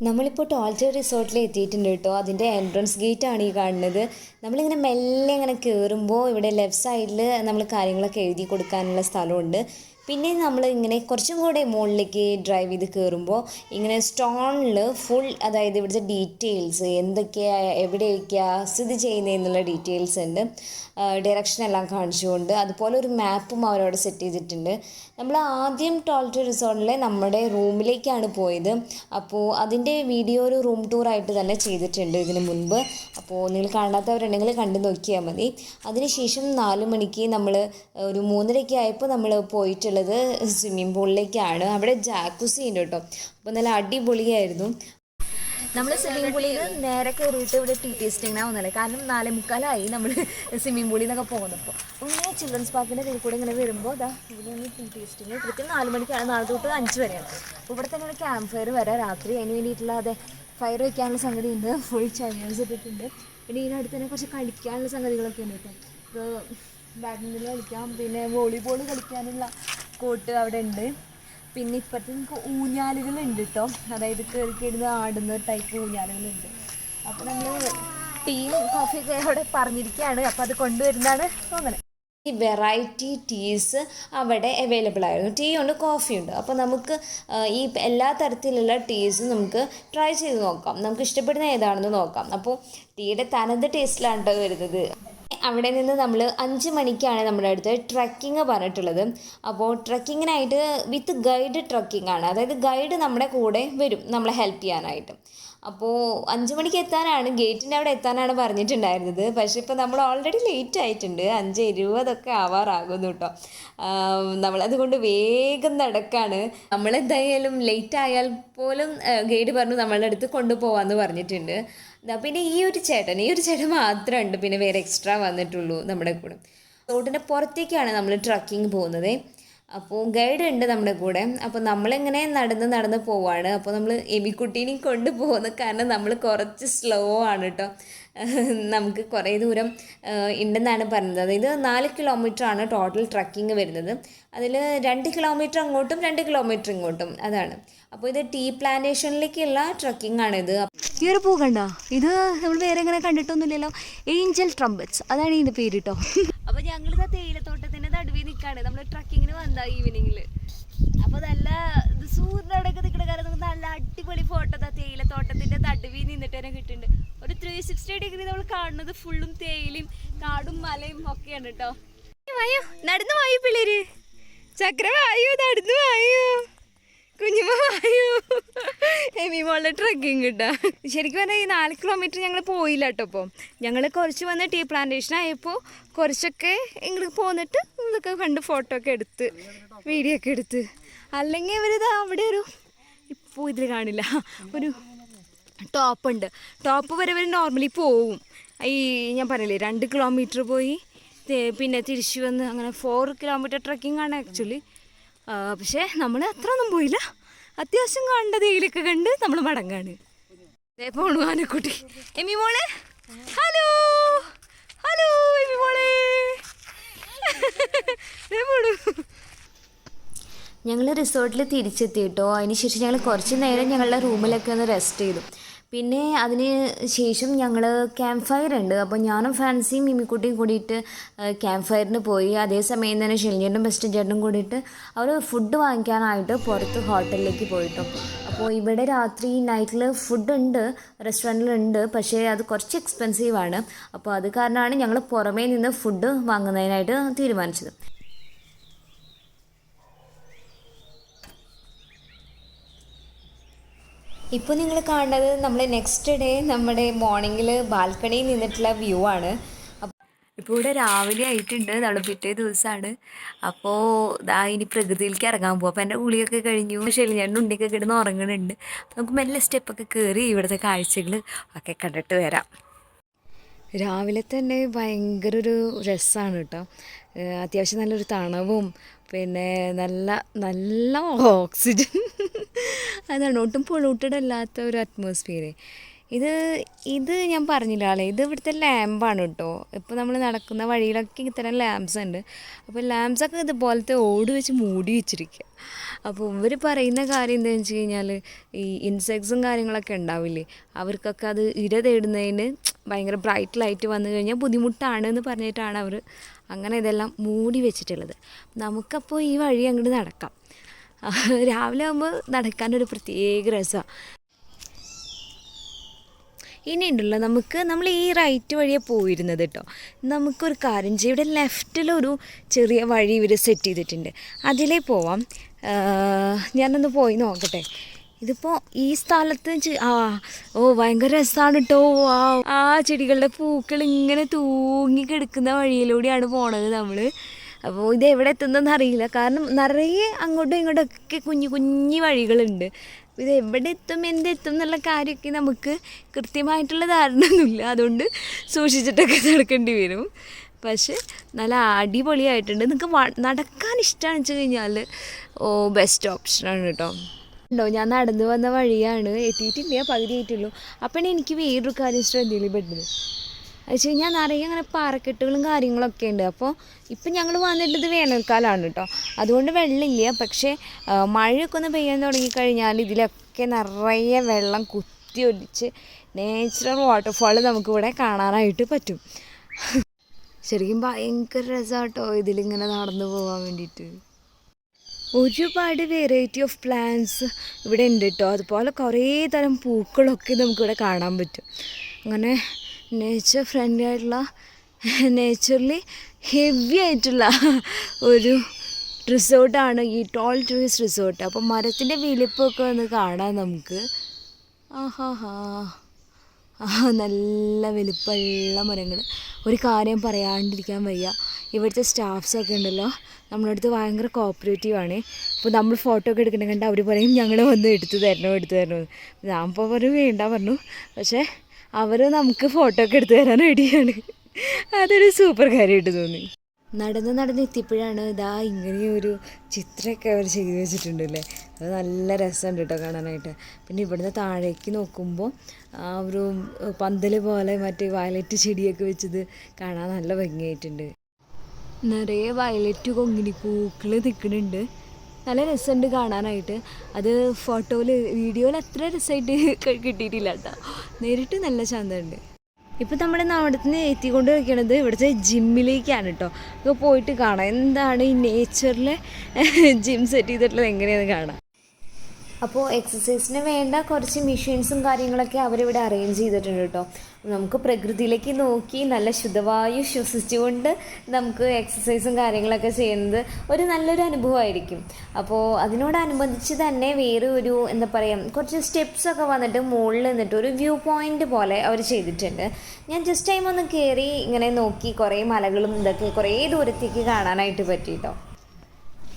നമ്മളിപ്പോൾ ടോൾട്ടെ റിസോർട്ടിൽ എത്തിയിട്ടുണ്ട് കേട്ടോ. അതിൻ്റെ എൻട്രൻസ് ഗേറ്റാണ് ഈ കാണുന്നത്. നമ്മളിങ്ങനെ മെല്ലെ ഇങ്ങനെ കയറുമ്പോൾ ഇവിടെ ലെഫ്റ്റ് സൈഡിൽ നമ്മൾ കാര്യങ്ങളൊക്കെ എഴുതി കൊടുക്കാനുള്ള സ്ഥലമുണ്ട്. പിന്നെ നമ്മൾ ഇങ്ങനെ കുറച്ചും കൂടെ മുകളിലേക്ക് ഡ്രൈവ് ചെയ്ത് കയറുമ്പോൾ ഇങ്ങനെ സ്റ്റോണിൽ ഫുൾ, അതായത് ഇവിടുത്തെ ഡീറ്റെയിൽസ് എന്തൊക്കെയാണ് എവിടെയൊക്കെയാണ് സ്ഥിതി ചെയ്യുന്നതെന്നുള്ള ഡീറ്റെയിൽസ് ഉണ്ട്. ഡയറക്ഷൻ എല്ലാം കാണിച്ചുകൊണ്ട് അതുപോലെ ഒരു മാപ്പും അവരവിടെ സെറ്റ് ചെയ്തിട്ടുണ്ട്. നമ്മൾ ആദ്യം ടോൾട്ടെ റിസോർട്ടിലെ നമ്മുടെ റൂമിലേക്കാണ് പോയത്. അപ്പോൾ അതിൻ്റെ വീഡിയോ ഒരു റൂം ടൂറായിട്ട് തന്നെ ചെയ്തിട്ടുണ്ട് ഇതിന് മുൻപ്. അപ്പോൾ നിങ്ങൾ കാണാത്തവരുണ്ടെങ്കിൽ കണ്ടു നോക്കിയാൽ മതി. അതിനുശേഷം 4 മണിക്ക് നമ്മൾ ഒരു 3:30 ആയപ്പോൾ നമ്മൾ പോയിട്ടുള്ളത് സ്വിമ്മിംഗ് പൂളിലേക്കാണ്. അവിടെ ജാക്കുസി ഉണ്ട് കേട്ടോ. അപ്പോൾ നല്ല അടിപൊളിയായിരുന്നു. നമ്മൾ സ്വിമ്മിംഗ് പൂളിൽ നിന്ന് നേരെ കയറിയിട്ട് ഇവിടെ ടീ ടേസ്റ്റിംഗ് ആവുന്നില്ല. കാരണം 4:45 നമ്മൾ സ്വിമ്മിംഗ് പൂളിൽ നിന്നൊക്കെ പോകുന്നപ്പോൾ ഇങ്ങനെ ചിൽഡ്രൻസ് പാർക്കിൻ്റെ ഇതിൽ കൂടെ ഇങ്ങനെ വരുമ്പോൾ ഇവിടെ നിന്ന് ടീ ടേസ്റ്റിംഗ് കൃത്യം 4 മണിക്കാണ്. 4 തൊട്ട് 5 വരെയാണ്. അപ്പോൾ ഇവിടെ തന്നെ ക്യാമ്പ് ഫയർ വരാം രാത്രി. അതിന് വേണ്ടിയിട്ടുള്ള ഫയർ വയ്ക്കാനുള്ള സംഗതി ഉണ്ട്. ഫുൾ ചൈനീസ് ഇട്ടിട്ടുണ്ട്. പിന്നെ ഇതിനടുത്ത് തന്നെ കുറച്ച് കളിക്കാനുള്ള സംഗതികളൊക്കെ ഉണ്ട് കേട്ടോ. ഇപ്പോൾ ബാഡ്മിൻ്റൺ കളിക്കാം, പിന്നെ വോളിബോൾ കളിക്കാനുള്ള കോർട്ട് അവിടെ ഉണ്ട്. പിന്നെ ഇപ്പോഴത്തെ നമുക്ക് ഊഞ്ഞാലുകളുണ്ട് കേട്ടോ. അതായത് കയറിക്കിടുന്ന് ആടുന്ന ടൈപ്പ് ഊഞ്ഞാലുകളുണ്ട്. അപ്പോൾ നമ്മൾ ടീയും കോഫിയൊക്കെ അവിടെ പറഞ്ഞിരിക്കുകയാണ്. അപ്പോൾ അത് കൊണ്ടുവരുന്നതാണ് തോന്നുന്നത്. ഈ വെറൈറ്റി ടീസ് അവിടെ അവൈലബിൾ ആയിരുന്നു. ടീ ഉണ്ട്, കോഫി ഉണ്ട്. അപ്പോൾ നമുക്ക് ഈ എല്ലാ തരത്തിലുള്ള ടീസും നമുക്ക് ട്രൈ ചെയ്ത് നോക്കാം. നമുക്ക് ഇഷ്ടപ്പെടുന്ന ഏതാണെന്ന് നോക്കാം. അപ്പോൾ ടീയുടെ തനത് ടേസ്റ്റിലാണ് കേട്ടോ വരുന്നത്. അവിടെ നിന്ന് നമ്മൾ 5 മണിക്കാണ് നമ്മുടെ അടുത്ത് ട്രക്കിങ് പറഞ്ഞിട്ടുള്ളത്. അപ്പോൾ ട്രക്കിങ്ങിനായിട്ട് വിത്ത് ഗൈഡ് ട്രക്കിംഗ് ആണ്. അതായത് ഗൈഡ് നമ്മുടെ കൂടെ വരും നമ്മളെ ഹെൽപ്പ് ചെയ്യാനായിട്ട്. അപ്പോൾ 5 മണിക്ക് എത്താനാണ്, ഗേറ്റിൻ്റെ അവിടെ എത്താനാണ് പറഞ്ഞിട്ടുണ്ടായിരുന്നത്. പക്ഷേ ഇപ്പോൾ നമ്മൾ ഓൾറെഡി ലേറ്റ് ആയിട്ടുണ്ട്. 5:20 ആവാറാകുന്നു കേട്ടോ. നമ്മളതുകൊണ്ട് വേഗം നടക്കാണ്. നമ്മളെന്തായാലും ലേറ്റ് ആയാൽ പോലും ഗൈഡ് പറഞ്ഞു നമ്മളുടെ അടുത്ത് കൊണ്ടുപോകാമെന്ന് പറഞ്ഞിട്ടുണ്ട്. പിന്നെ ഈ ഒരു ചേട്ടൻ മാത്രമേ ഉണ്ട്, പിന്നെ വേറെ എക്സ്ട്രാ വന്നിട്ടുള്ളൂ നമ്മുടെ കൂടെ. റോഡിൻ്റെ പുറത്തേക്കാണ് നമ്മൾ ട്രക്കിങ് പോകുന്നത്. അപ്പോൾ ഗൈഡ് ഉണ്ട് നമ്മുടെ കൂടെ. അപ്പോൾ നമ്മളിങ്ങനെ നടന്ന് പോവാണ്. അപ്പോൾ നമ്മൾ എമിക്കുട്ടീനെയും കൊണ്ട് പോകുന്ന കാരണം നമ്മൾ കുറച്ച് സ്ലോ ആണ് കേട്ടോ. നമുക്ക് കുറേ ദൂരം ഉണ്ടെന്നാണ് പറഞ്ഞത്. അതായത് 4 കിലോമീറ്ററാണ് ടോട്ടൽ ട്രക്കിങ് വരുന്നത്. അതിൽ 2 കിലോമീറ്റർ അങ്ങോട്ടും 2 കിലോമീറ്റർ ഇങ്ങോട്ടും, അതാണ്. അപ്പോൾ ഇത് ടീ പ്ലാന്റേഷനിലേക്കുള്ള ട്രക്കിംഗ് ആണിത്. ഈ ഒരു പൂ കണ്ടോ? ഇത് നമ്മൾ വേറെ എങ്ങനെ കണ്ടിട്ടൊന്നുമില്ലല്ലോ. ഏഞ്ചൽ ട്രംപറ്റ്സ്, അതാണ് ഇതിൻ്റെ പേര് കേട്ടോ. അപ്പോൾ ഞങ്ങളിത് തേയിലത്തോട്ടത്തിൻ്റെ നടുവിൽ നിൽക്കുകയാണ്. നമ്മൾ ട്രക്കിങ്ങിന് വന്ന ഈവനിങ്ങിൽ. അപ്പോൾ നല്ല സൂര്യനോടൊക്കെ നിൽക്കുന്ന കാരണം നമുക്ക് നല്ല അടിപൊളി ഫോട്ടോ തേയിലത്തോട്ടത്തിൻ്റെ നടുവിൽ നിന്നിട്ട് തന്നെ കിട്ടുന്നുണ്ട്. ഒരു 360 ഡിഗ്രി നമ്മൾ കാണുന്നത് ഫുള്ളും തേയിലയും കാടും മലയും ഒക്കെയാണ് കേട്ടോ. വായു നടന്നു വായു പിള്ളേര്, ചക്ര വായു നടന്നു വായു, കുഞ്ഞുമ്മ വായു. എമി മോളുടെ ട്രക്കിങ് കിട്ടാ. ശരിക്കും പറഞ്ഞാൽ ഈ 4 കിലോമീറ്റർ ഞങ്ങൾ പോയില്ല കേട്ടോ. അപ്പോൾ ഞങ്ങൾ കുറച്ച് വന്ന് ടീ പ്ലാന്റേഷൻ ആയപ്പോൾ കുറച്ചൊക്കെ ഇങ്ങോട്ട് പോന്നിട്ട് ഇതൊക്കെ കണ്ട് ഫോട്ടോ ഒക്കെ എടുത്ത് വീഡിയോ ഒക്കെ എടുത്ത്. അല്ലെങ്കിൽ ഇവരിത് അവിടെ ഒരു ഇപ്പോൾ ഇതിൽ കാണില്ല, ഒരു ടോപ്പുണ്ട്. ടോപ്പ് വരെ ഇവർ നോർമലി പോവും. ഈ ഞാൻ പറഞ്ഞില്ലേ 2 കിലോമീറ്റർ പോയി പിന്നെ തിരിച്ചു വന്ന് അങ്ങനെ 4 കിലോമീറ്റർ ട്രക്കിംഗ് ആണ് ആക്ച്വലി. പക്ഷേ നമ്മൾ അത്ര ഒന്നും പോയില്ല. അത്യാവശ്യം കണ്ട തേയിലൊക്കെ കണ്ട് നമ്മൾ മടങ്ങാണ്. പോണു ആനക്കുട്ടി. എമി മോളെ ഹലോ, ഹലോ എമി മോളെ. ഞങ്ങൾ റിസോർട്ടിൽ തിരിച്ചെത്തി കേട്ടോ. അതിനുശേഷം ഞങ്ങൾ കുറച്ച് നേരം ഞങ്ങളുടെ റൂമിലൊക്കെ ഒന്ന് റെസ്റ്റ് ചെയ്തു. പിന്നെ അതിന് ശേഷം ഞങ്ങൾ ക്യാമ്പ് ഫയർ ഉണ്ട്. അപ്പോൾ ഞാനും ഫാൻസിയും മിമിക്കുട്ടിയും കൂടിയിട്ട് ക്യാമ്പ് ഫയറിന് പോയി. അതേസമയം തന്നെ ഷിൽഞ്ഞേട്ടും ബെസ്റ്റ് ചേട്ടനും കൂടിയിട്ട് അവർ ഫുഡ് വാങ്ങിക്കാനായിട്ട് പുറത്ത് ഹോട്ടലിലേക്ക് പോയിട്ടു. അപ്പോൾ ഇവിടെ രാത്രി നൈറ്റിൽ ഫുഡ് ഉണ്ട്, റെസ്റ്റോറൻറ്റിലുണ്ട്. പക്ഷേ അത് കുറച്ച് എക്സ്പെൻസീവാണ്. അപ്പോൾ അത് കാരണമാണ് ഞങ്ങൾ പുറമേ നിന്ന് ഫുഡ് വാങ്ങുന്നതിനായിട്ട് തീരുമാനിച്ചത്. ഇപ്പോൾ നിങ്ങൾ കാണുന്നത് നമ്മൾ നെക്സ്റ്റ് ഡേ നമ്മുടെ മോർണിംഗിൽ ബാൽക്കണിയിൽ നിന്നിട്ടുള്ള വ്യൂ ആണ്. ഇപ്പോൾ ഇവിടെ രാവിലെ ആയിട്ടുണ്ട്, നമ്മൾ പിറ്റേ ദിവസമാണ്. അപ്പോൾ ഇനി പ്രകൃതിയിലേക്ക് ഇറങ്ങാൻ പോകും. അപ്പോൾ എൻ്റെ കുളിയൊക്കെ കഴിഞ്ഞു. ഷെലിഞ്ഞേട്ടൻ ഉണ്ടിയൊക്കെ കിടന്ന് ഉറങ്ങുന്നുണ്ട്. നമുക്ക് മെല്ലെ സ്റ്റെപ്പൊക്കെ കയറി ഇവിടുത്തെ കാഴ്ചകൾ ഒക്കെ കണ്ടിട്ട് വരാം. രാവിലെ തന്നെ ഭയങ്കര ഒരു രസമാണ് കേട്ടോ. അത്യാവശ്യം നല്ലൊരു തണവും പിന്നെ നല്ല നല്ല ഓക്സിജൻ, അതാണ് ഒട്ടും പൊള്യൂട്ടഡ് അല്ലാത്ത ഒരു അറ്റ്മോസ്ഫിയർ. ഇത് ഇത് ഞാൻ പറഞ്ഞില്ലേ, ഇത് ഇവിടുത്തെ ലാമ്പാണ് കേട്ടോ. ഇപ്പോൾ നമ്മൾ നടക്കുന്ന വഴിയിലൊക്കെ ഇത്തരം ലാമ്പ്സ് ഉണ്ട്. അപ്പോൾ ലാമ്പ്സൊക്കെ ഇതുപോലത്തെ ഓട് വെച്ച് മൂടി വെച്ചിരിക്കുക. അപ്പോൾ ഇവർ പറയുന്ന കാര്യം എന്താണെന്ന് വെച്ച് കഴിഞ്ഞാൽ ഈ ഇൻസെക്ട്സും കാര്യങ്ങളൊക്കെ ഉണ്ടാവില്ലേ, അവർക്കൊക്കെ അത് ഇര തേടുന്നതിന് ഭയങ്കര ബ്രൈറ്റ് ലൈറ്റ് വന്നു കഴിഞ്ഞാൽ ബുദ്ധിമുട്ടാണ് എന്ന് പറഞ്ഞിട്ടാണ് അവർ അങ്ങനെ ഇതെല്ലാം മൂടി വെച്ചിട്ടുള്ളത്. നമുക്കപ്പോൾ ഈ വഴി അങ്ങോട്ട് നടക്കാം. രാവിലെ ആകുമ്പോൾ നടക്കാനൊരു പ്രത്യേക രസമാണ്. ഇനി ഉണ്ടല്ലോ നമ്മൾ ഈ റൈറ്റ് വഴിയെ പോയിരുന്നത് കേട്ടോ. നമുക്കൊരു കാര്യം ചെയ്യും, ഇവിടെ ലെഫ്റ്റിലൊരു ചെറിയ വഴി ഇവർ സെറ്റ് ചെയ്തിട്ടുണ്ട്, അതിലേ പോവാം. ഞാനൊന്ന് പോയി നോക്കട്ടെ. ഇതിപ്പോൾ ഈ സ്ഥലത്ത് ഭയങ്കര രസമാണ് കേട്ടോ. ആ ചെടികളുടെ പൂക്കൾ ഇങ്ങനെ തൂങ്ങി കിടക്കുന്ന വഴിയിലൂടെയാണ് പോണത് നമ്മൾ. അപ്പോൾ ഇത് എവിടെ എത്തുന്നതെന്ന് അറിയില്ല, കാരണം നിറയെ അങ്ങോട്ടും ഇങ്ങോട്ടൊക്കെ കുഞ്ഞു കുഞ്ഞു വഴികളുണ്ട്. ഇത് എവിടെ എത്തും എന്തെത്തും എന്നുള്ള കാര്യമൊക്കെ നമുക്ക് കൃത്യമായിട്ടുള്ള ധാരണയൊന്നുമില്ല, അതുകൊണ്ട് സൂക്ഷിച്ചിട്ടൊക്കെ നടക്കേണ്ടി വരും. പക്ഷെ നല്ല അടിപൊളിയായിട്ടുണ്ട്. നിങ്ങൾക്ക് നടക്കാൻ ഇഷ്ടമാണെന്ന് വെച്ച് കഴിഞ്ഞാൽ ബെസ്റ്റ് ഓപ്ഷനാണ് കേട്ടോ. ഞാൻ നടന്നു വന്ന വഴിയാണ്, എത്തിയിട്ടില്ല, പകുതി ആയിട്ടുള്ളൂ. അപ്പോഴാണ് എനിക്ക് വേറൊരു കാര്യം ശ്രദ്ധയിൽപ്പെട്ടത്. അത് വെച്ച് കഴിഞ്ഞാൽ നിറയെ അങ്ങനെ പാറക്കെട്ടുകളും കാര്യങ്ങളൊക്കെ ഉണ്ട്. അപ്പോൾ ഇപ്പം ഞങ്ങൾ വന്നിട്ടത് വേനൽക്കാലമാണ് കേട്ടോ, അതുകൊണ്ട് വെള്ളമില്ല. പക്ഷേ മഴയൊക്കെ ഒന്ന് പെയ്യാൻ തുടങ്ങിക്കഴിഞ്ഞാൽ ഇതിലൊക്കെ നിറയെ വെള്ളം കുത്തി ഒലിച്ച് നേച്ചുറൽ വാട്ടർഫാൾ നമുക്കിവിടെ കാണാനായിട്ട് പറ്റും. ശരിക്കും ഭയങ്കര രസമാണ് കേട്ടോ ഇതിലിങ്ങനെ നടന്നു പോകാൻ വേണ്ടിയിട്ട്. ഒരുപാട് വെറൈറ്റി ഓഫ് പ്ലാന്റ്സ് ഇവിടെ ഉണ്ട് കേട്ടോ. അതുപോലെ കുറേ തരം പൂക്കളൊക്കെ നമുക്കിവിടെ കാണാൻ പറ്റും. അങ്ങനെ നേച്ചർ ഫ്രണ്ട്ലി ആയിട്ടുള്ള, നേച്ചറിലി ഹെവി ആയിട്ടുള്ള ഒരു റിസോർട്ടാണ് ഈ ടോൾ ട്രീസ് റിസോർട്ട്. അപ്പോൾ മരത്തിൻ്റെ വലിപ്പമൊക്കെ ഒന്ന് കാണാം നമുക്ക്. നല്ല വലിപ്പമുള്ള മരങ്ങൾ. ഒരു കാര്യം പറയാണ്ടിരിക്കാൻ വയ്യ, ഇവിടുത്തെ സ്റ്റാഫ്സൊക്കെ ഉണ്ടല്ലോ നമ്മുടെ അടുത്ത് ഭയങ്കര കോപ്പറേറ്റീവാണ്. അപ്പോൾ നമ്മൾ ഫോട്ടോ ഒക്കെ എടുക്കണമെങ്കിൽ കണ്ട് അവർ പറയും ഞങ്ങൾ വന്ന് എടുത്തു തരണോ. ഞാൻ ഇപ്പോൾ പറഞ്ഞു വേണ്ട പറഞ്ഞു, പക്ഷേ അവർ നമുക്ക് ഫോട്ടോ ഒക്കെ എടുത്തു തരാൻ റെഡിയാണ്. അതൊരു സൂപ്പർ കാര്യമായിട്ട് തോന്നി. നടന്ന് എത്തിയപ്പോഴാണ് ഇതാ ഇങ്ങനെയൊരു ചിത്രമൊക്കെ അവർ ചെയ്ത് വെച്ചിട്ടുണ്ടല്ലേ, അത് നല്ല രസമുണ്ട് കേട്ടോ കാണാനായിട്ട്. പിന്നെ ഇവിടുന്ന് താഴേക്ക് നോക്കുമ്പോൾ ആ ഒരു പന്തൽ പോലെ മറ്റേ വയലറ്റ് ചെടിയൊക്കെ വെച്ചത് കാണാൻ നല്ല ഭംഗിയായിട്ടുണ്ട്. നിറയെ വയലറ്റ് കൊങ്ങിണി പൂക്കൾ നിൽക്കുന്നുണ്ട്, നല്ല രസമുണ്ട് കാണാനായിട്ട്. അത് ഫോട്ടോയിൽ വീഡിയോയിൽ അത്ര രസമായിട്ട് കിട്ടിയിട്ടില്ല കേട്ടോ, നേരിട്ട് നല്ല ചന്തമുണ്ട്. ഇപ്പം നമ്മുടെ നാട്ടിൽ എത്തിക്കൊണ്ട് വയ്ക്കണത് ഇവിടുത്തെ ജിമ്മിലേക്കാണ് കേട്ടോ. അപ്പോൾ പോയിട്ട് കാണാം എന്താണ് ഈ നേച്ചറിൽ ജിം സെറ്റ് ചെയ്തിട്ടുള്ളത് എങ്ങനെയാണെന്ന് കാണാം. അപ്പോൾ എക്സസൈസിന് വേണ്ട കുറച്ച് മെഷീൻസും കാര്യങ്ങളൊക്കെ അവരിവിടെ അറേഞ്ച് ചെയ്തിട്ടുണ്ട് കേട്ടോ. നമുക്ക് പ്രകൃതിയിലേക്ക് നോക്കി നല്ല ശുദ്ധവായു ശ്വസിച്ചുകൊണ്ട് നമുക്ക് എക്സസൈസും കാര്യങ്ങളൊക്കെ ചെയ്യുന്നത് ഒരു നല്ലൊരു അനുഭവമായിരിക്കും. അപ്പോൾ അതിനോടനുബന്ധിച്ച് തന്നെ വേറെ ഒരു എന്താ പറയുക, കുറച്ച് സ്റ്റെപ്സൊക്കെ വന്നിട്ട് മുകളിൽ നിന്നിട്ട് ഒരു വ്യൂ പോയിൻ്റ് പോലെ അവർ ചെയ്തിട്ടുണ്ട്. ഞാൻ ജസ്റ്റ് ടൈം ഒന്ന് കയറി ഇങ്ങനെ നോക്കി, കുറേ മലകളും ഇതൊക്കെ കുറേ ദൂരത്തേക്ക് കാണാനായിട്ട് പറ്റി കേട്ടോ.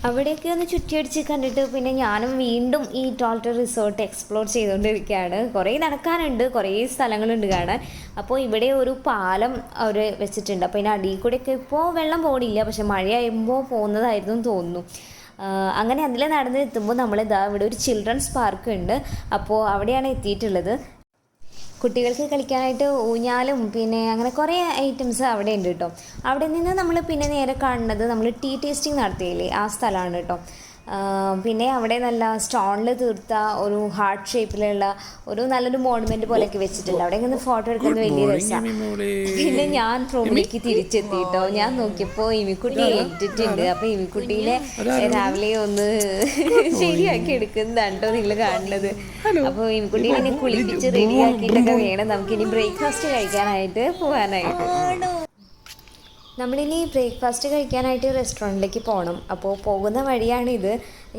അവിടെയൊക്കെ ഒന്ന് ചുറ്റിയടിച്ച് കണ്ടിട്ട് പിന്നെ ഞാനും വീണ്ടും ഈ ടോൾട്ടർ റിസോർട്ട് എക്സ്പ്ലോർ ചെയ്തുകൊണ്ടിരിക്കുകയാണ്. കുറേ നടക്കാനുണ്ട്, കുറേ സ്ഥലങ്ങളുണ്ട് കാണാൻ. അപ്പോൾ ഇവിടെ ഒരു പാലം അവർ വെച്ചിട്ടുണ്ട്. അപ്പോൾ ഇതിൻ്റെ അടിയിൽ കൂടെയൊക്കെ ഇപ്പോൾ വെള്ളം പോണില്ല, പക്ഷെ മഴയാകുമ്പോൾ പോകുന്നതായിരുന്നു തോന്നുന്നു. അങ്ങനെ അതിൽ നടന്ന് എത്തുമ്പോൾ നമ്മളിതാ ഇവിടെ ഒരു ചിൽഡ്രൻസ് പാർക്ക് ഉണ്ട്. അപ്പോൾ അവിടെയാണ് എത്തിയിട്ടുള്ളത്. കുട്ടികൾക്ക് കളിക്കാനായിട്ട് ഊഞ്ഞാലും പിന്നെ അങ്ങനെ കുറേ ഐറ്റംസ് അവിടെ ഉണ്ട് കേട്ടോ. അവിടെ നിന്ന് നമ്മൾ പിന്നെ നേരെ കാണുന്നത് നമ്മൾ ടീ ടേസ്റ്റിംഗ് നടത്തിയില്ലേ ആ സ്ഥലമാണ് കേട്ടോ. പിന്നെ അവിടെ നല്ല സ്റ്റോണിൽ തീർത്ത ഒരു ഹാർട്ട് ഷേപ്പിലുള്ള ഒരു നല്ലൊരു മോണുമെൻ്റ് പോലെയൊക്കെ വെച്ചിട്ടുണ്ട്. അവിടെ ഇങ്ങനെ ഫോട്ടോ എടുക്കുന്നത് വലിയ രസമാണ്. പിന്നെ ഞാൻ റൂമിലേക്ക് തിരിച്ചെത്തി കേട്ടോ. ഞാൻ നോക്കിയപ്പോൾ ഇമിക്കുട്ടി എഴുതിട്ടുണ്ട്. അപ്പോൾ ഇമിക്കുട്ടീനെ രാവിലെ ഒന്ന് ശരിയാക്കി എടുക്കുന്നതാണ് കേട്ടോ നിങ്ങൾ കാണുന്നത്. അപ്പോൾ ഇമിക്കുട്ടീനെ ഇനി കുളിപ്പിച്ച് റെഡിയാക്കിയിട്ടൊക്കെ വേണം നമുക്കിനി ബ്രേക്ക്ഫാസ്റ്റ് കഴിക്കാനായിട്ട് പോകാനായിട്ട്. നമ്മളിനി ബ്രേക്ക്ഫാസ്റ്റ് കഴിക്കാനായിട്ട് റെസ്റ്റോറൻറ്റിലേക്ക് പോകണം. അപ്പോൾ പോകുന്ന വഴിയാണിത്.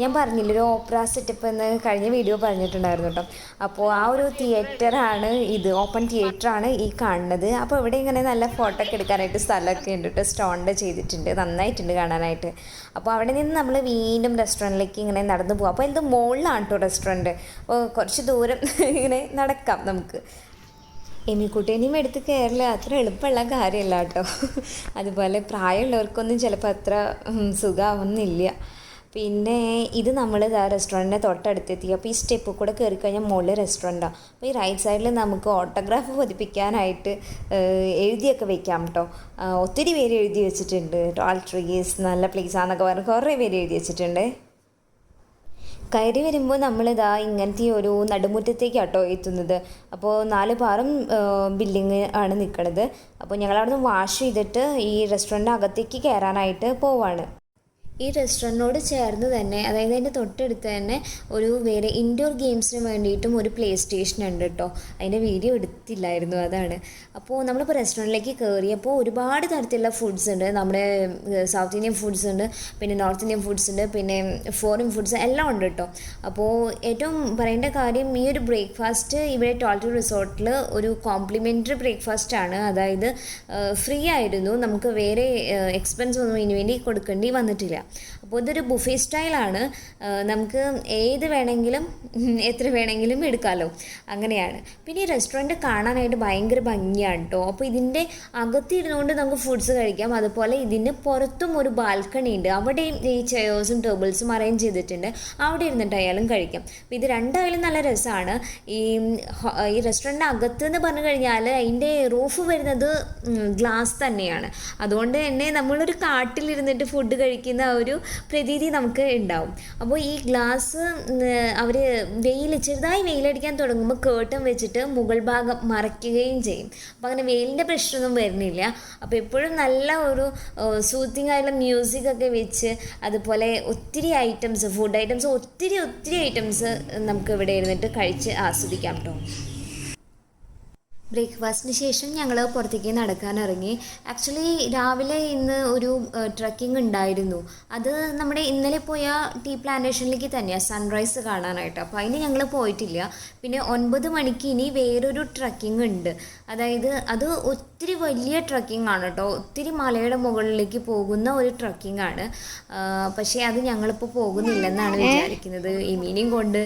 ഞാൻ പറഞ്ഞില്ല ഒരു ഓപ്പറ സെറ്റപ്പ് എന്ന് കഴിഞ്ഞ വീഡിയോ പറഞ്ഞിട്ടുണ്ടായിരുന്നു കേട്ടോ. അപ്പോൾ ആ ഒരു തിയേറ്ററാണ് ഇത്, ഓപ്പൺ തിയേറ്ററാണ് ഈ കാണുന്നത്. അപ്പോൾ ഇവിടെ ഇങ്ങനെ നല്ല ഫോട്ടോ ഒക്കെ എടുക്കാനായിട്ട് സ്ഥലമൊക്കെ ഉണ്ട് കേട്ടോ, സ്റ്റോണിൻ്റെ ചെയ്തിട്ടുണ്ട്, നന്നായിട്ടുണ്ട് കാണാനായിട്ട്. അപ്പോൾ അവിടെ നിന്ന് നമ്മൾ വീണ്ടും റെസ്റ്റോറൻറ്റിലേക്ക് ഇങ്ങനെ നടന്നു പോകാം. അപ്പോൾ ഇത് മുകളിലാണ് കേട്ടോ റെസ്റ്റോറൻറ്റ്. അപ്പോൾ കുറച്ച് ദൂരം ഇങ്ങനെ നടക്കാം നമുക്ക്. എമിക്കുട്ടീനെയും എടുത്ത് കയറില്ല അത്ര എളുപ്പമുള്ള കാര്യമല്ല കേട്ടോ. അതുപോലെ പ്രായമുള്ളവർക്കൊന്നും ചിലപ്പോൾ അത്ര സുഖമാവുന്നില്ല. പിന്നെ ഇത് നമ്മൾ റെസ്റ്റോറൻറ്റിൻ്റെ തൊട്ടടുത്തെത്തി. അപ്പോൾ ഈ സ്റ്റെപ്പ് കൂടെ കയറി കഴിഞ്ഞാൽ മുകളിൽ റെസ്റ്റോറൻറ്റാണ്. അപ്പോൾ ഈ റൈറ്റ് സൈഡിൽ നമുക്ക് ഓട്ടോഗ്രാഫ് പതിപ്പിക്കാനായിട്ട് എഴുതിയൊക്കെ വെക്കാം കേട്ടോ. ഒത്തിരി പേര് എഴുതി വെച്ചിട്ടുണ്ട്. talltrees നല്ല പ്ലേസാന്നൊക്കെ പറഞ്ഞ് കുറേ പേര് എഴുതി വെച്ചിട്ടുണ്ട്. കയറി വരുമ്പോൾ നമ്മളിതാ ഇങ്ങനത്തെ ഒരു നടുമുറ്റത്തേക്കാട്ടോ എത്തുന്നത്. അപ്പോൾ 4 പാറും ബിൽഡിങ് ആണ് നിൽക്കുന്നത്. അപ്പോൾ ഞങ്ങളവിടുന്ന് വാഷ് ചെയ്തിട്ട് ഈ റെസ്റ്റോറൻറ്റ് അകത്തേക്ക് കയറാനായിട്ട് പോവാണ്. ഈ റെസ്റ്റോറൻറ്റിനോട് ചേർന്ന് തന്നെ, അതായത് അതിൻ്റെ തൊട്ടടുത്ത് തന്നെ ഒരു വേറെ ഇൻഡോർ ഗെയിംസിന് വേണ്ടിയിട്ടും ഒരു പ്ലേ സ്റ്റേഷൻ ഉണ്ട് കേട്ടോ. അതിൻ്റെ വീഡിയോ എടുത്തില്ലായിരുന്നു, അതാണ്. അപ്പോൾ നമ്മളിപ്പോൾ റെസ്റ്റോറൻറ്റിലേക്ക് കയറിയപ്പോൾ ഒരുപാട് തരത്തിലുള്ള ഫുഡ്സ് ഉണ്ട്. നമ്മുടെ സൗത്ത് ഇന്ത്യൻ ഫുഡ്സ് ഉണ്ട്, പിന്നെ നോർത്ത് ഇന്ത്യൻ ഫുഡ്സ് ഉണ്ട്, പിന്നെ ഫോറിൻ ഫുഡ്സ് എല്ലാം ഉണ്ട് കേട്ടോ. അപ്പോൾ ഏറ്റവും പറയേണ്ട കാര്യം, ഈ ഒരു ബ്രേക്ക്ഫാസ്റ്റ് ഇവിടെ talltrees റിസോർട്ടിൽ ഒരു കോംപ്ലിമെൻ്ററി ബ്രേക്ക്ഫാസ്റ്റ് ആണ്. അതായത് ഫ്രീ ആയിരുന്നു, നമുക്ക് വേറെ എക്സ്പെൻസ് ഒന്നും ഇതിന് വേണ്ടി കൊടുക്കേണ്ടി വന്നിട്ടില്ല. അപ്പോൾ ഇതൊരു ബുഫേ സ്റ്റൈലാണ്. നമുക്ക് ഏത് വേണമെങ്കിലും എത്ര വേണമെങ്കിലും എടുക്കാമല്ലോ, അങ്ങനെയാണ്. പിന്നെ ഈ റെസ്റ്റോറൻറ്റ് കാണാനായിട്ട് ഭയങ്കര ഭംഗിയാണ് കേട്ടോ. അപ്പോൾ ഇതിൻ്റെ അകത്തിരുന്നുകൊണ്ട് നമുക്ക് ഫുഡ്സ് കഴിക്കാം. അതുപോലെ ഇതിന് പുറത്തും ഒരു ബാൽക്കണി ഉണ്ട്. അവിടെയും ഈ ചെയേഴ്സും ടേബിൾസും അറേഞ്ച് ചെയ്തിട്ടുണ്ട്. അവിടെ ഇരുന്നിട്ടായാലും കഴിക്കാം. അപ്പോൾ ഇത് രണ്ടായാലും നല്ല രസമാണ്. ഈ റെസ്റ്റോറൻറ്റിൻ്റെ അകത്ത് എന്ന് പറഞ്ഞു കഴിഞ്ഞാൽ അതിൻ്റെ റൂഫ് വരുന്നത് ഗ്ലാസ് തന്നെയാണ്. അതുകൊണ്ട് തന്നെ നമ്മളൊരു കാട്ടിലിരുന്നിട്ട് ഫുഡ് കഴിക്കുന്ന ഒരു പ്രതീതി നമുക്ക് ഉണ്ടാവും. അപ്പോൾ ഈ ഗ്ലാസ് അവർ ചെറുതായി വെയിലടിക്കാൻ തുടങ്ങുമ്പോൾ കേട്ടൻ വെച്ചിട്ട് മുകൾ ഭാഗം മറയ്ക്കുകയും ചെയ്യും. അപ്പോൾ അങ്ങനെ വെയിലിൻ്റെ പ്രശ്നമൊന്നും വരുന്നില്ല. അപ്പോൾ എപ്പോഴും നല്ല ഒരു സൂത്തിങ് ആയിട്ടുള്ള മ്യൂസിക്കൊക്കെ വെച്ച്, അതുപോലെ ഒത്തിരി ഐറ്റംസ്, ഫുഡ് ഐറ്റംസ്, ഒത്തിരി ഐറ്റംസ് നമുക്ക് ഇവിടെ ഇരുന്നിട്ട് കഴിച്ച് ആസ്വദിക്കാം കേട്ടോ. ബ്രേക്ക്ഫാസ്റ്റിന് ശേഷം ഞങ്ങൾ പുറത്തേക്ക് നടക്കാനിറങ്ങി. ആക്ച്വലി രാവിലെ ഇന്ന് ഒരു ട്രക്കിംഗ് ഉണ്ടായിരുന്നു. അത് നമ്മുടെ ഇന്നലെ പോയ ടീ പ്ലാന്റേഷനിലേക്ക് തന്നെയാണ്, സൺറൈസ് കാണാനായിട്ട്. അപ്പോൾ അതിന് ഞങ്ങൾ പോയിട്ടില്ല. പിന്നെ 9 മണിക്ക് ഇനി വേറൊരു ട്രക്കിംഗ് ഉണ്ട്. അതായത് അത് ഒത്തിരി വലിയ ട്രക്കിംഗ് ആണ് കേട്ടോ. ഒത്തിരി മലയുടെ മുകളിലേക്ക് പോകുന്ന ഒരു ട്രക്കിംഗ് ആണ്. പക്ഷേ അത് ഞങ്ങളിപ്പോൾ പോകുന്നില്ലെന്നാണ് വിചാരിക്കുന്നത്. എമീനെയും കൊണ്ട്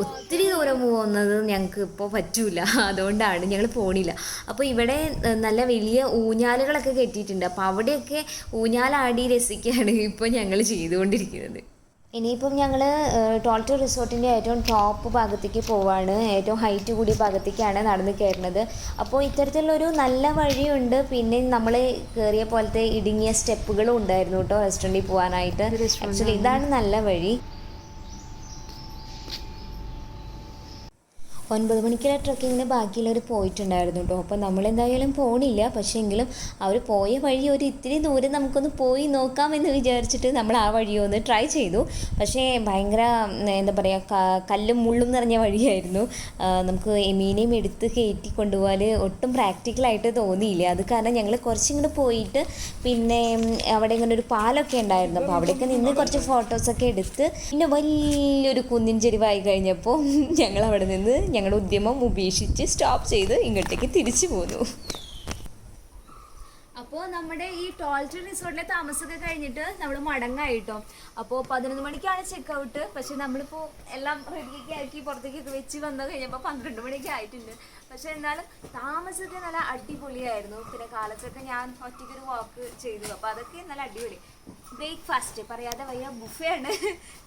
ഒത്തിരി ദൂരം പോകുന്നത് ഞങ്ങൾക്ക് ഇപ്പോൾ പറ്റൂല, അതുകൊണ്ടാണ് ഞങ്ങൾ പോണില്ല. അപ്പോൾ ഇവിടെ നല്ല വലിയ ഊഞ്ഞാലുകളൊക്കെ കെട്ടിയിട്ടുണ്ട്. അപ്പോൾ അവിടെയൊക്കെ ഊഞ്ഞാലാടി രസിക്കുകയാണ് ഇപ്പോൾ ഞങ്ങൾ ചെയ്തുകൊണ്ടിരിക്കുന്നത്. ഇനിയിപ്പം ഞങ്ങൾ talltrees റിസോർട്ടിൻ്റെ ഏറ്റവും ടോപ്പ് ഭാഗത്തേക്ക് പോവാണ്. ഏറ്റവും ഹൈറ്റ് കൂടിയ ഭാഗത്തേക്കാണ് നടന്ന് കയറുന്നത്. അപ്പോൾ ഇത്തരത്തിലുള്ളൊരു നല്ല വഴിയുണ്ട്. പിന്നെ നമ്മൾ കയറിയ പോലത്തെ ഇടുങ്ങിയ സ്റ്റെപ്പുകളും ഉണ്ടായിരുന്നു കേട്ടോ റെസ്റ്റോറൻറ്റിൽ പോകാനായിട്ട്. ആക്ച്വലി ഇതാണ് നല്ല വഴി. 9 മണിക്കുള്ള ട്രക്കിങ്ങിന് ബാക്കിയുള്ളവർ പോയിട്ടുണ്ടായിരുന്നു കേട്ടോ. അപ്പോൾ നമ്മളെന്തായാലും പോണില്ല. പക്ഷേ എങ്കിലും അവർ പോയ വഴി ഒരു ഇത്തിരി ദൂരം നമുക്കൊന്ന് പോയി നോക്കാമെന്ന് വിചാരിച്ചിട്ട് നമ്മൾ ആ വഴിയൊന്ന് ട്രൈ ചെയ്തു. പക്ഷേ ഭയങ്കര എന്താ പറയുക, കല്ലും മുള്ളും നിറഞ്ഞ വഴിയായിരുന്നു. നമുക്ക് എമീനെയും എടുത്ത് കയറ്റി കൊണ്ടുപോകാൻ ഒട്ടും പ്രാക്ടിക്കലായിട്ട് തോന്നിയില്ല. അത് കാരണം ഞങ്ങൾ കുറച്ചിങ്ങോട്ട് പോയിട്ട് പിന്നെ അവിടെ ഇങ്ങനെ ഒരു പാലൊക്കെ ഉണ്ടായിരുന്നു. അപ്പോൾ അവിടെയൊക്കെ നിന്ന് കുറച്ച് ഫോട്ടോസൊക്കെ എടുത്ത് പിന്നെ വലിയൊരു കുന്നിൻ ചെരിവായി കഴിഞ്ഞപ്പോൾ ഞങ്ങൾ അവിടെ നിന്ന് ഞങ്ങളുടെ ഉദ്യമം ഉപേക്ഷിച്ച് സ്റ്റോപ്പ് ചെയ്ത് ഇങ്ങോട്ടേക്ക് തിരിച്ചു പോന്നു. അപ്പോൾ നമ്മുടെ ഈ talltrees റിസോർട്ടിലെ താമസമൊക്കെ കഴിഞ്ഞിട്ട് നമ്മൾ മടങ്ങായിട്ടോ. അപ്പോൾ 11 മണിക്കാണ് ചെക്ക് ഔട്ട്. പക്ഷെ നമ്മളിപ്പോൾ എല്ലാം റെഡിയൊക്കെ ആക്കി പുറത്തേക്കൊക്കെ വെച്ച് വന്നു കഴിഞ്ഞപ്പോൾ 12 മണിയൊക്കെ ആയിട്ടുണ്ട്. പക്ഷെ എന്നാലും താമസമൊക്കെ നല്ല അടിപൊളിയായിരുന്നു. പിന്നെ കാലത്തൊക്കെ ഞാൻ ഒറ്റയ്ക്കൊരു വാക്ക് ചെയ്തു. അപ്പോൾ അതൊക്കെ നല്ല അടിപൊളി. ബ്രേക്ക്ഫാസ്റ്റ് പറയാതെ വയ്യ, ബുഫയാണ്,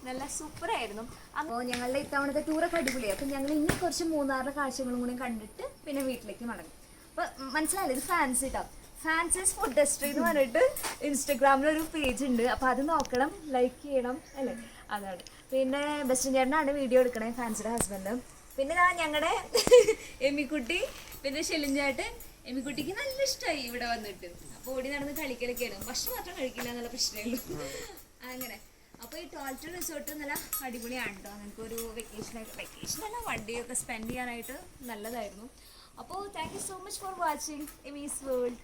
നല്ല സൂപ്പറായിരുന്നു. അപ്പോൾ ഞങ്ങളുടെ ഇത്തവണത്തെ ടൂറൊക്കെ അടിപൊളിയായി. അപ്പം ഞങ്ങൾ ഇനി കുറച്ച് മൂന്നാറിലെ കാഴ്ചകളും കൂടി കണ്ടിട്ട് പിന്നെ വീട്ടിലേക്ക് മടങ്ങും. അപ്പോൾ മനസ്സിലായില്ല, ഇത് ഫാൻസി കേട്ടോ. ഫാൻസീസ് ഫുഡ് ഹിസ്റ്ററി എന്ന് പറഞ്ഞിട്ട് ഇൻസ്റ്റഗ്രാമിലൊരു പേജ് ഉണ്ട്. അപ്പോൾ അത് നോക്കണം, ലൈക്ക് ചെയ്യണം അല്ലേ, അതാണ്. പിന്നെ ബെസ്റ്റ് ചേട്ടനാണ് വീഡിയോ എടുക്കണേ, ഫാൻസിയുടെ ഹസ്ബൻഡ്. പിന്നെ ഞങ്ങളുടെ എമ്മിക്കുട്ടി, പിന്നെ ഷെലിഞ്ചേട്ടൻ. എമ്മിക്കുട്ടിക്ക് നല്ല ഇഷ്ടമായി ഇവിടെ വന്നിട്ട്. അപ്പോൾ ഓടി നടന്ന് കളിക്കലൊക്കെയാണ്. ഭക്ഷണം മാത്രം കഴിക്കില്ല എന്നുള്ള പ്രശ്നമേ ഉള്ളൂ. അങ്ങനെ അപ്പോൾ ഈ talltrees റിസോർട്ട് നല്ല അടിപൊളിയാണ് കേട്ടോ. നമുക്കൊരു വെക്കേഷനല്ല, വണ്ടിയൊക്കെ സ്പെൻഡ് ചെയ്യാനായിട്ട് നല്ലതായിരുന്നു. അപ്പോൾ thank you so much for watching Emyz World.